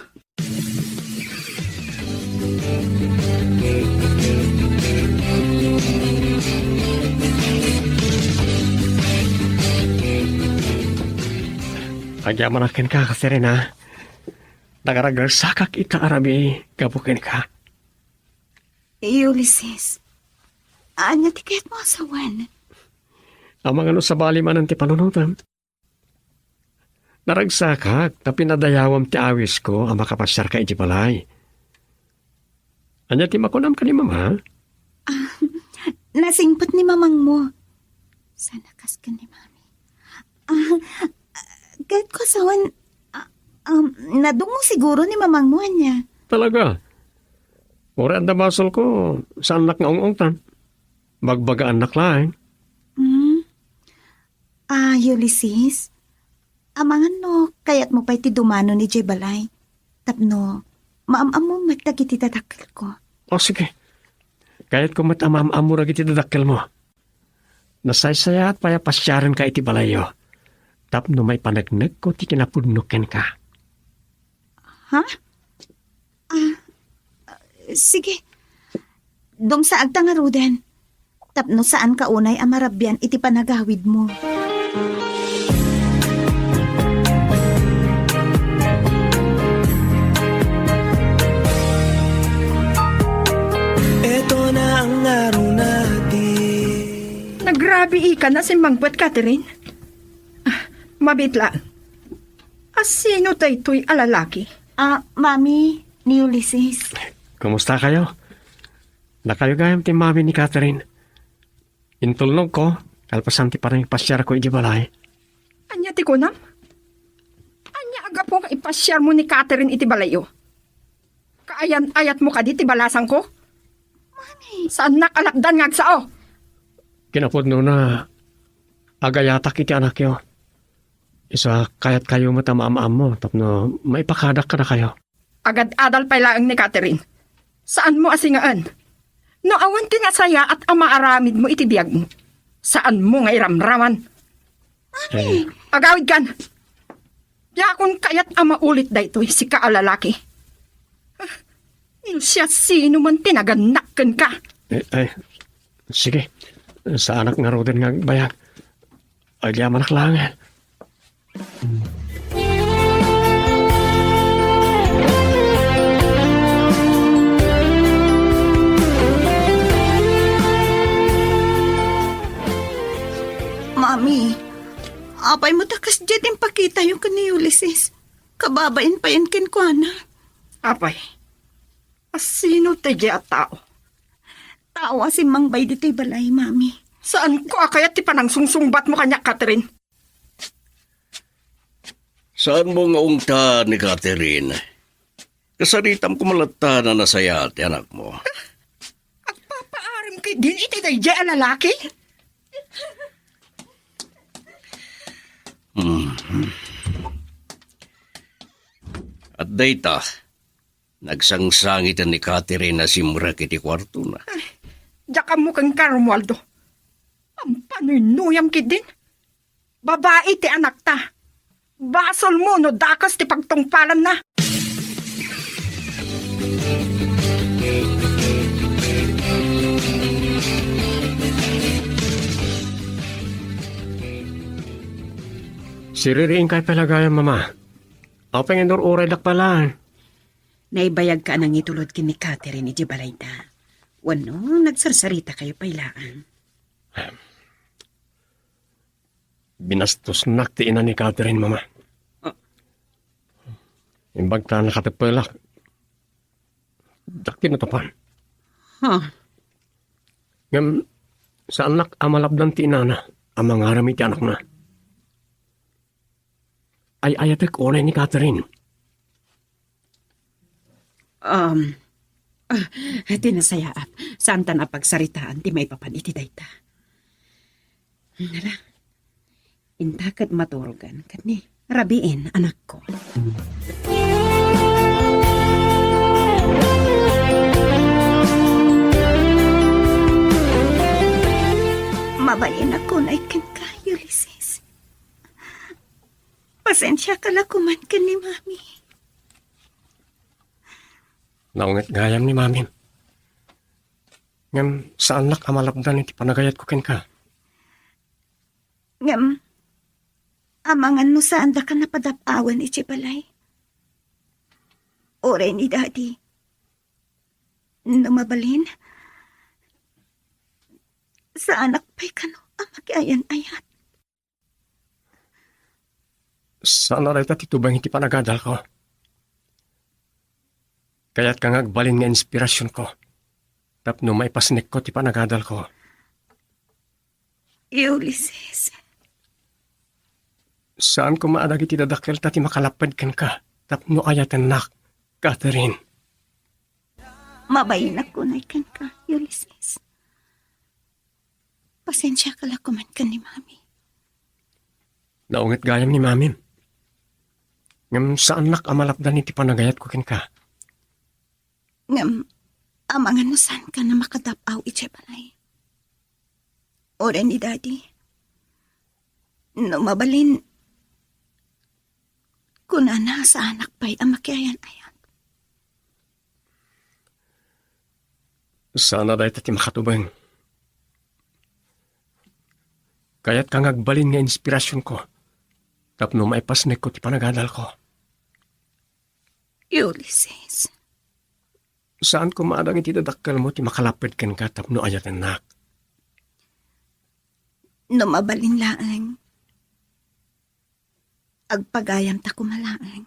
B: Agyaman akin ka, Catherine, ha? Nagaragarsakak ika arabi, gabukin ka.
D: Ulysses. Anya ti kayat mo asawan?
B: Ang mga sa bali man ti panunutan. Naragsakak, na pinadayawam ti awis ko, ang makapasyar ka iti balay. Anya ti makunam ka ni mama?
D: Nasingpot ni mamang mo. Sana kas ka ni mami. Kahit ko asawan, nadungo siguro ni mamang mo niya.
B: Talaga. Ora ang damasol ko, sa anak nga ungungtan. Bagbaga anak lang.
D: Ulysses. Amangan no, kayat mo pa iti dumano ni Jebalay. Tapno, maamam mo magdagiti dadakil ko.
B: O sige. Kaya't kung matamam-amura iti dadakkel mo. Nasaysaya at payapasyaran ka iti balayo. Tapno may panagnag ko ti kinapudnuken ka.
D: Ha? Sige. Dong sa agtang aruden. Tapno saan ka unay amarabyan iti panagawid mo.
E: Eto na ang araw natin.
F: Nagrabi ika na si Mangpet, Catherine. Mabit lang. Sino daytoy alalaki?
D: Mami, ni Ulysses.
B: Kumusta kayo? Nakayugayam ti mami ni Catherine. Intulnog ko, kalpasan ti parang ipasyar ko ijibalay.
F: Anya ti kunam? Anya aga po nga ipasyar mo ni Catherine iti balayo? Kaayan-ayat mo ka di ti balasan ko? Mami. Saan nakalakdan nga sao?
B: Kinapod no na agayatak iti anak yo. Isa kayat kayo matamaam mo tapno maipakadak ka na kayo.
F: Agad-adal pa lang ni Catherine. Saan mo asingaan? No awan ti nga saya at amaaramid mo iti biyag mo. Saan mo nga iramraman?
B: Eh,
F: Agawid kan. Yakon kayat amaulit daytoy si kaalalaki. Siya sino man tinaganak ka.
B: sige. Sa anak nga roden nga bayag. Ay di amanak lang.
D: Mami, apay mo takas dyan yung pakita yung kani Ulysses. Kababain pa yan kin ko, ana.
F: Apay, sino tayo at tao?
D: Tawa si Mang Bay dito'y balay, mami.
F: Saan ko akayat ti panang sungsungbat mo kanya, Catherine?
A: Saan mo nga ungta ni Catherine? Kasaritam ko malata na nasaya ti anak mo.
F: Agpapaarim kay din iti tayo alalaki?
A: At data, nagsangsangitan ni Catherine na simura kiti kwarto na.
F: Diyan mo kang Romualdo. Ang panunuyam kid din. Babae ti anak ta. Basol mo no dakas ti pagtungpalan na.
B: Siririin kay palagayan, mama. Ako pangin uray dak pala.
H: Naibayag ka nang itulod kini Catherine iti balay ta. Wano, nagsarsarita kayo pailaan.
B: Binastos naktiin na ni Catherine, mama. Imbag ta nakatipalak. Dakin na tapan.
H: Huh.
B: Ngam, sa anak amalabdan ti inana, ang mga rami ti anak na. Ay ayatek oray ni Catherine.
H: Tinasayaap. Saan ta na pagsaritaan ti may papan iti dayta. Nala, intakat maturugan kat ni rabiin anak ko.
D: Mabayin ako na ikin ka, Ulysses. Pasensya ka lang kuman ka ni mami.
B: Naungat gayam ni mami. Ngam, sa anak amalabdan iti panagayat ko ken ka.
D: Ngam, amangan mo saan da ka napadapawan iti balay. Oray ni daddy. Numabalin. Sa anak pa'y kano ang mag-ayan-ayat.
B: Saan na rin titubang iti panagadal ko? Kaya't kang agbalin nga inspirasyon ko. Tapno may pasnik ko ti panagadal ko.
D: Ulysses.
B: Saan ko maadag iti dadakil tati makalapad kan ka? Tapno ayatan nak, Catherine.
D: Mabayin ako na ikan ka, Ulysses. Pasensya ka lang kuman ka ni mami.
B: Naungit gayam ni mami. Ngam saan nak amalapdan iti panagayat ko ken ka?
D: Ngam, amangan mo saan ka na makadapaw iti balay. Oray ni daddy. Numabalin. Kunana sa anak pa'y ang makiayan-ayan.
B: Sana dahi tati makatubang. Kaya't kang agbalin nga inspirasyon ko. Tapno maipasnik ko ti panagadal ko.
D: Ulysses.
B: Saan ko maadang iti dadakkel mo ti makalapid ken ka tapno ayatan nak?
D: Numabalin laang. Agpagayam ta kumalaang.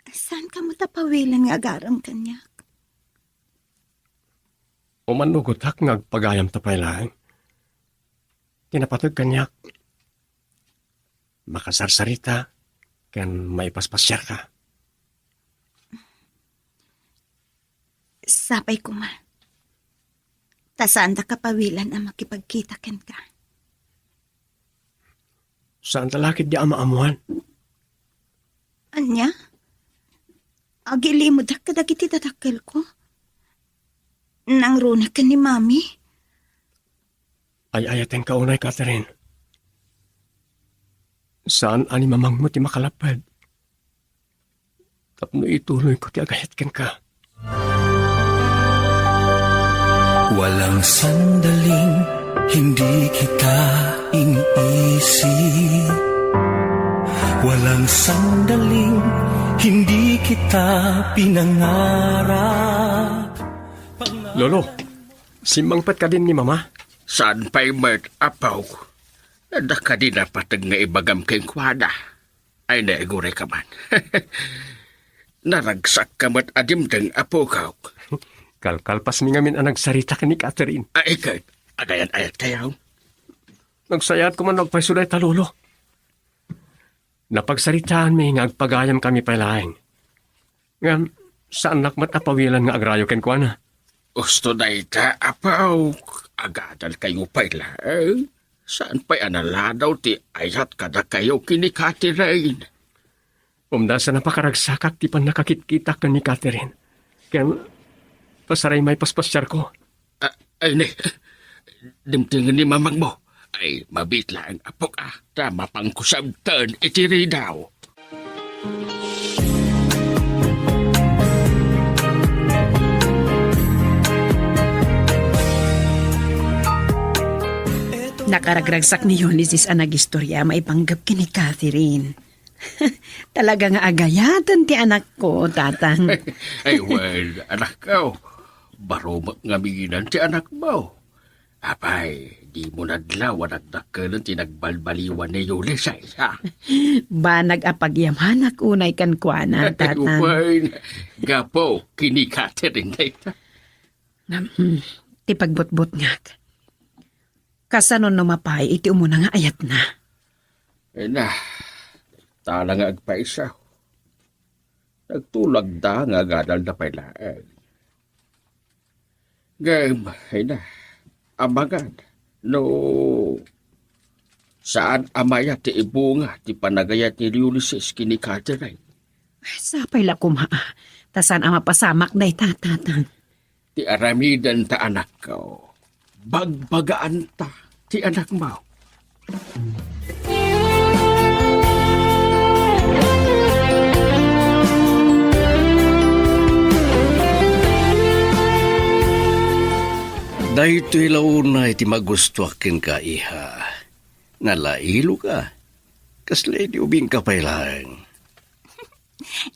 D: Saan ka mo tapawilan nga agaram kanyak?
B: Umanugot hak nga agpagayam tapay lang. Tinapatag kanyak. Makasarsarita, kan may paspasyar ka.
D: Sapay ko ma. Tasaan da kapawilan ang makipagkita ken ka.
B: Saan talakit di ama-amuhan?
D: Anya? Agilimod ka dagiti dadakkel ko. Nang runa ka ni mami.
B: Ay ayaten ka unay, Catherine. Saan ani mamang mo ti makalapad? Tapno ituloy ko ti agayat ken ka.
E: Walang sandaling hindi kita iniisip. Walang sandaling hindi kita pinangarap.
B: Lolo, simbangpat ka din ni mama.
G: Saan pa'y mert apaw? Nada ka din na patag nga ibagam keng kwada. Ay naigure ka man. Naragsak ka mat adimdeng apo kaw.
B: Kalkalpas mi ngamin ang nagsarita ka ni Catherine.
G: Ay ka, agayan ayat kayaw.
B: Nagsayat ko man nagpasuday ta, Lolo. Napagsaritaan mi nga agpagayam kami palaing. Nga, saan nakmat apawilan nga agrayo ken kwa na?
G: Gusto na ita apaw. Agadal kayo pala. Saan pa'y analadaw ti ayat kada kayo kinikatirain?
B: Umda sa napakaragsakak ti pan nakakit-kita ka ni Catherine. Kaya, pasaray may paspasyar ko.
G: Ay ne, dimtingin ni mamang mo. Ay, mabitla ang apok Tama pang kusabtan itiri daw.
H: Nakaragragsak ni Ulysses ang nagistorya maipanggap ki ni Catherine. Talaga nga agayatan ti anak ko, tatang.
G: Ay, well, anak ko. Baro ngamiginan ti anak mo. Apay, di mo nadlaw nagdakalan ti nagbalbaliwan ni Ulysses, ha?
H: Ba nag-apagyamhanak unay kan kwa na,
G: Ay,
H: tatang.
G: well, gapo, kinikatirin na ita.
H: Ti pagbutbut nga. Kasanon numapay, iti umuna nga ayat na.
G: Ay na, tala nga agpaisa. Nagtulag da nga gadal na pailaan. Game, ay na, amagan, no, saan amaya ti ibunga ti panagayat ni Ulysses kini Catherine?
H: Sapay la kumaa. Tasan ang mapasamak na itatatan.
G: Ti aramidan ta anak ko. Bagbagaan ta ti anak mo.
A: Dahito ilauna iti magustuakin ka, iha. Nalailo ka. Kasla iti ubing ka pailang.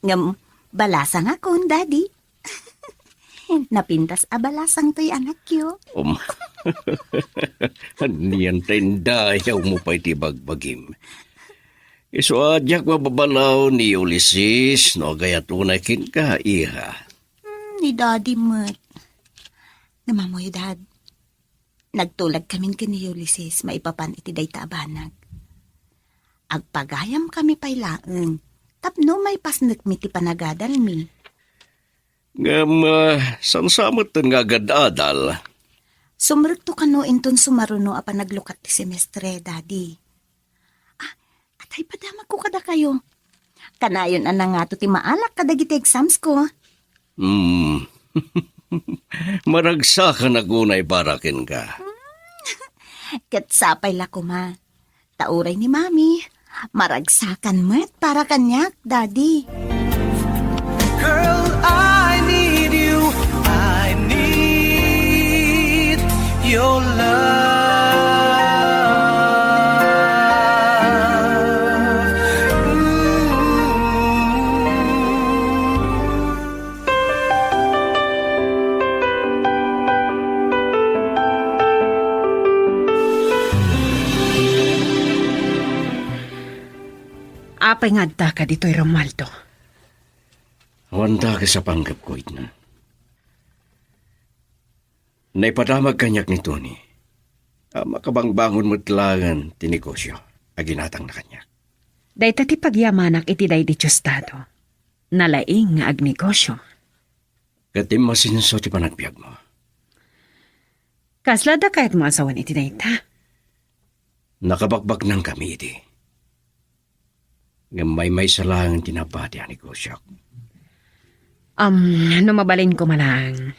D: Ngam, balasang ako, daddy. Napintas a balasang to'y anak yo.
A: Niyan tayo mo pa iti bagbagim. Iso adyak mababalaw ni Ulysses no gayat unay kin ka, iha.
D: Ni daddy mat. Namamoy, dad. Nagtulag kamin kini Ulysses maipapan iti dayta abanag. Agpagayam kami pailaeng. Tapno may pasnek mi ti panagadal mi.
A: Ngam, sansamot nga gadadal.
D: Sumrek to kano inton sumaruno a panaglukat ti semestre, daddy. Atay padama ko kada kayo. Kanayon anang nga to ti maalak kadagiti exams ko.
A: Maragsa ka na gunay barakin ka.
D: Katsapay la ko ma. Tauray ni mami. Maragsakan mo't para kanyak, daddy.
E: Girl, I need you. I need your love.
H: Apay nga da ka dito'y Romualdo.
A: Wanda ka sa panggap ko, itna. Naipadamag kanyak ni Tony. Makabangbangon matlagan tinegosyo. Aginatang na kanyak.
H: Day ti pagyamanak iti day di Tiyostado. Nalaing nga agnegosyo.
A: Katim masinso ti panagbiag mo.
H: Kaslada kahit mo asawan iti day ta.
A: Nakabakbak ng kami iti. Gamay-may salang tinapati ang negosyo.
H: Numabalin ko malang.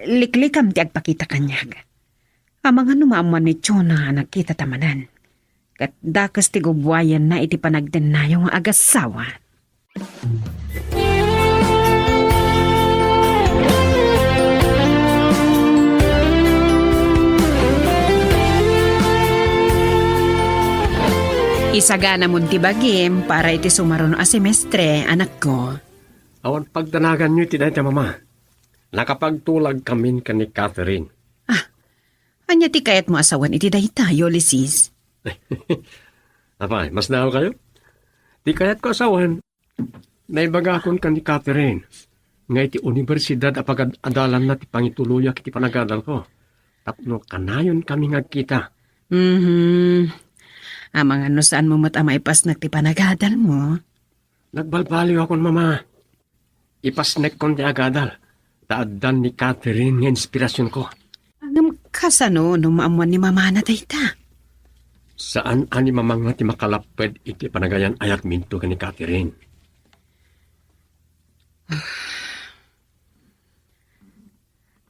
H: Liklikam ti agpakita kanyag. Ang mga numaamuan ni Chona nakita tamanan. Kat dakas ti gubwayan na iti panagden na yung agasawa. Isagana mo ti bagim para iti sumaron a semestre, anak ko.
B: Awan pagdanagan niyo iti dayta mama. Nakapagtulag kami ka ni Catherine.
H: Anya ti kayat mo asawan iti dayta, Ulysses.
B: Apay, mas dahil kayo? Di kaya't ko asawan. Naibaga akon ka ni Catherine. Nga iti universidad apagad adalan na ti pangituluyak iti panagadal ko. Tapno kanayon kami ngagkita.
H: Amang ano saan mo matamaipas ti panagadal mo?
B: Nagbalbaliw akon mama. Ipasnek kon ti agadal. Taadan ni Catherine nga inspirasyon ko.
H: Anam kasano nung maamuan ni mama na dayta?
B: Saan ani mamang nga ti makalaped iti panagayan ayat minto ka ni Catherine?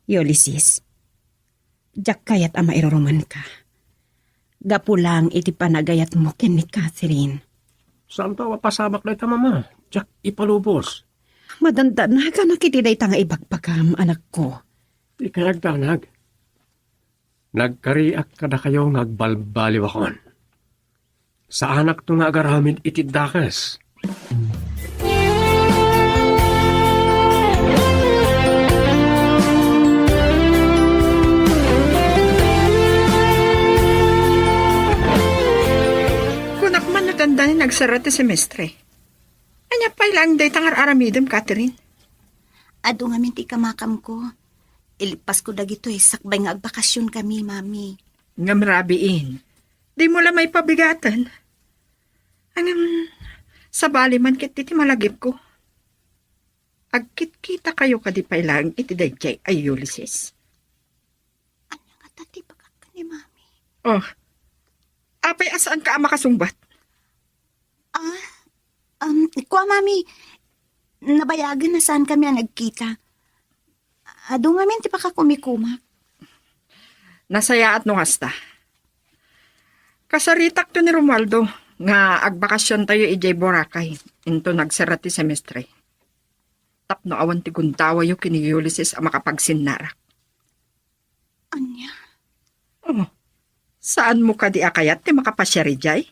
H: Ulysses, jak kayat ama iruruman ka. Gapulang iti panagayat mo ken ni Catherine.
B: Saan to pasamak na ita mama? Jack ipalubos.
H: Madanda na ka nakitiday ta nga ibagpagam, anak ko.
B: Di ka nagdanag. Nagkariak kada kayo ngagbalbaliw akon. Sa anak to nga agaramid iti dakas.
F: Kunak man natanda ni nagsara ti semestre. Anya pa ilang day tangar aramidem, Catherine.
D: Ado nga minti kamakam ko. Ilipas ko dagito sakbay nga agbakasyon kami, mami.
F: Nga marabiin. Di mo lang may pabigatan. Sa bali man kit iti malagip ko. Agkit-kita kayo kadi pa ilang iti dayjay ay Ulysses.
D: Anya nga tati bagak ka ni mami?
F: Oh, apay asaan ka makasungbat?
D: Kuha mami, nabayagan na saan kami ang nagkita. Ado nga minti pa ka kumikumak.
F: Nasaya at hasta. Kasaritak to ni Romualdo nga agbakasyon tayo ijay Boracay into nagsara ti semestre. Tapno awan ti guntawa yu kini Ulysses ang makapagsinnarak.
D: Anya?
F: Oh, saan mo ka di akayat ti makapasyari jay?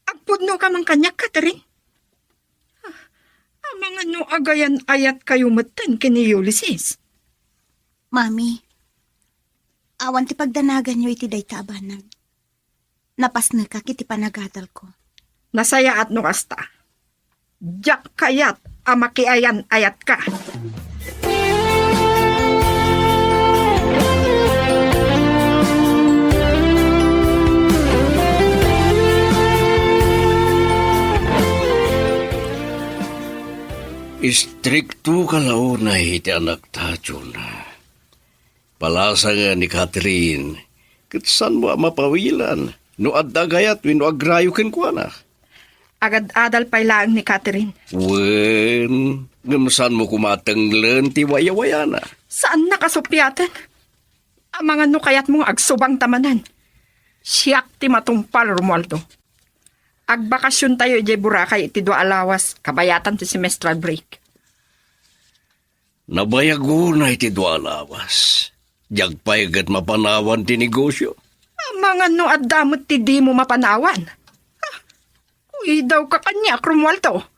F: Agpudno ka mang kanyak, Catherine. Mga no agayan ayat kayo matan kini Ulysses.
D: Mami, awan ti pagdanagan nyo iti dayta abanag. Napas na ka kiti panagadal ko.
F: Nasaya at no kasta. Diyak kayat amakiayan ayat ka.
A: Istrikto ka launa iti anak tacho na. Palasa nga ni Catherine, kitsan mo mapawilan, no addagayat wino agrayo ken kwa na.
F: Agad-adal pa ilang ni Catherine.
A: Wen, gamsan mo kumatanglan ti waya-waya na.
F: Saan nakasupyatan? Ang mga no kayat mong agsubang tamanan. Siyak ti matumpal, Romualdo. Agbakasyon tayo ijay Boracay iti 2 alawas, kabayatan ti semestral break.
A: Nabayago na iti 2 alawas. Jagpayag at mapanawan ti negosyo.
F: Ang mga no at damot ti di mo mapanawan. Uy daw ka kanya, Romualdo.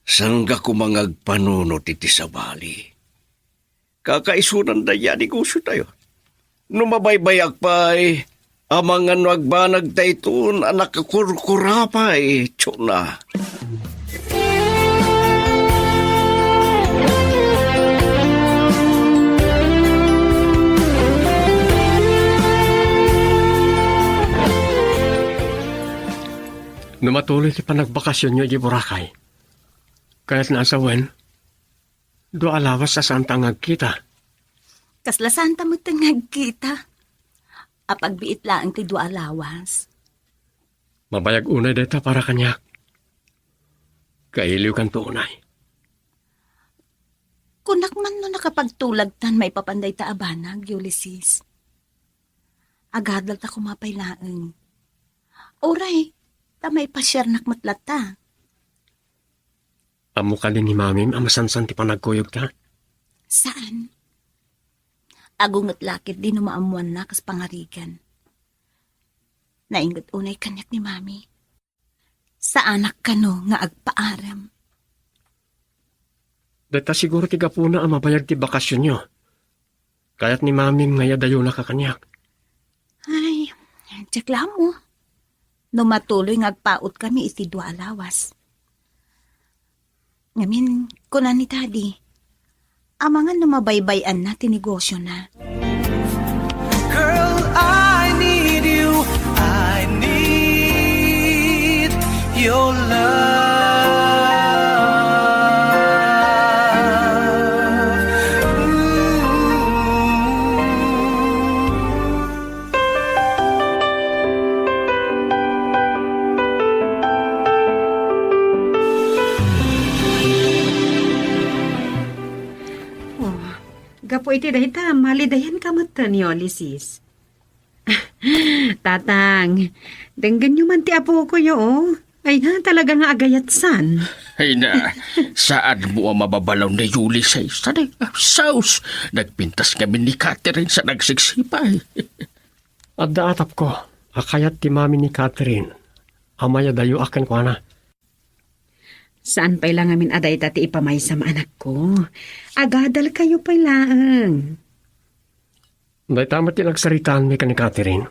A: Sangga kumangagpanunot iti sabali. Kakaisunan da ya negosyo tayo. Numabaybayag pa'y Amangan wagbanag tayton anak kakurkurapay, tsuna.
B: Numatuloy ti panagbakasyon nyo di Boracay. Kaya't naasawen, do alawas sa santa ngagkita.
D: Kasla santa mo tangag kita. Apagbiit lang ti dua alawas.
B: Mabayag unay deta para kanyak. Kailiw kan to unay.
D: Kunak man no nakapagtulag tan may papanday ta abanag, Ulysses. Agadal ta kumapaylaeng. Oray, ta may pasyar nakmatlat ta.
B: Amo ka din ni mamim amasansan ti panagkuyog ta.
D: Saan? Agungot lakit di numaamuan na kas pangarigan. Naingot unay kanyak ni mami. Sa anak ka no nga agpaaram.
B: Deta siguro ti gapuna ang mabayag ti bakasyon nyo. Kaya't ni mamim ngaya dayo na kakanyak.
D: Ay, tsekla mo. No matuloy nga agpaot kami iti dua alawas. Ngamin, kunan ni daddy. Amangan na mabaybayan na tinegosyo na.
E: Girl, I need you. I need your love.
H: Gapo iti dahita, malidayan ka mata ni Ulysses. Tatang, denggan nyo man ti apo ko yo. Ay nga talaga nga agayatsan.
G: Ay na, saan mo ang mababalaw na Ulysses? Sa sauce, nagpintas kami ni Catherine sa nagsiksipay.
B: At daatap ko, akayat ti mami ni Catherine. Amaya dayo akan ko na.
H: Saan pa'y lang amin aday tati ipamay sa anak ko? Agadal kayo pa'y lang.
B: Day tama ti nagsaritaan mi ka ni Catherine.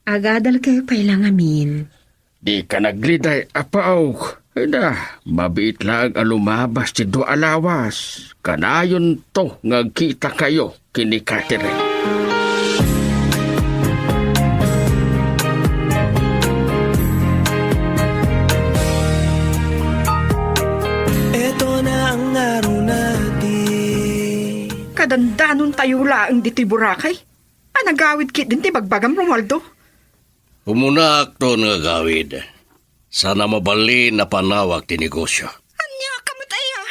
H: Agadal kayo pa'y lang amin.
G: Di ka nagliday, apaw. Ay na, mabait lang ang lumabas ti do alawas. Kanayon to ngagkita kayo kini Catherine.
E: Eto na ang araw natin.
F: Kadandanon tayo laang dito'y Boracay. Panagawid kit din ti bagbagam Romualdo.
A: Humunak to nga gawid. Sana mabali na panawag ti negosyo.
F: Anya kamot aya.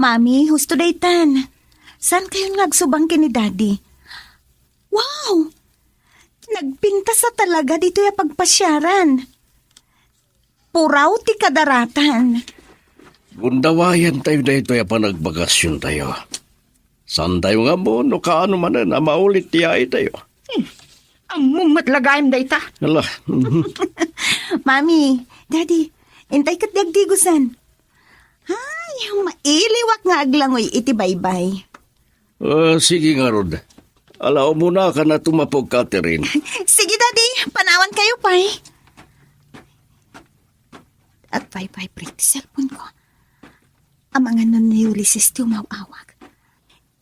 D: Mami, husto daytan. Saan kayo nagsubang kini daddy? Wow! Nagpinta sa talaga dito yung pagpasyaran. Puraw ti kadaratan.
A: Bundawayan tayo dito ya panagbagasyon tayo. San tayo nga mo, no kaano man na maulit tiyay tayo.
F: Among matlagayam dayta.
A: Hala,
D: Mami, daddy, intay kat dagdigusan. Ay, mailiwak nga aglangoy iti baybay.
A: sige nga Rod. Alaw mo na ka na tumapog, Catherine.
D: Sige daddy, panawan kayo pay. At pay break ti cellphone ko. Amangan nun ni Ulysses ti umawawag.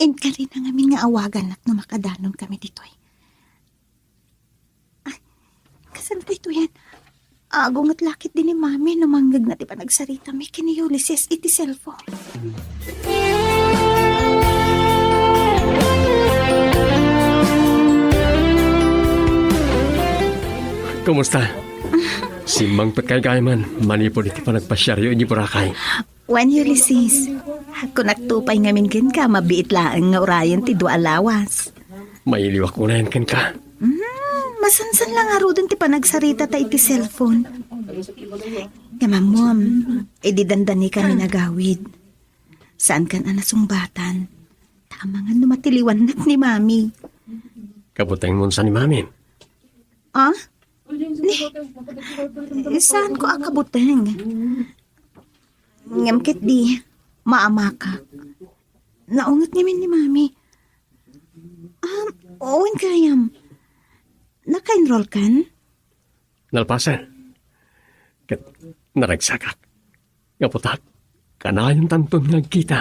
D: In ka rin ang amin nga awagan at numakadanon kami dito'y. Ay, kasan dito yan? Agong at lakit din ni mami numanggag na ti panagsarita may kini Ulysses iti cellphone.
B: Kumusta? Si Mang Pagkaygayaman, manipod iti panagpasyaryo ni Boracay.
D: When Ulysses, kung nagtupay ngamin kin ka, mabiit laang nga urayan ti dua alawas.
B: Mailiwak ko na yan kan ka.
D: Masansan lang aro dun ti panagsarita ta iti cellphone. Kamamom, ididandani kami nagawid. Saan kan anasumbatan? Tama nga numatiliwan nak ni mami.
B: Kabuteng mo sa ni mami.
D: Ah? Saan ko akabuteng? Ngamkit di, maamakak. Naungat ngamin ni mami. Owen kayam. Naka-enroll kan?
B: Nalpasan. Kat naragsakak. Kaputak, kanayang tanton nga kita.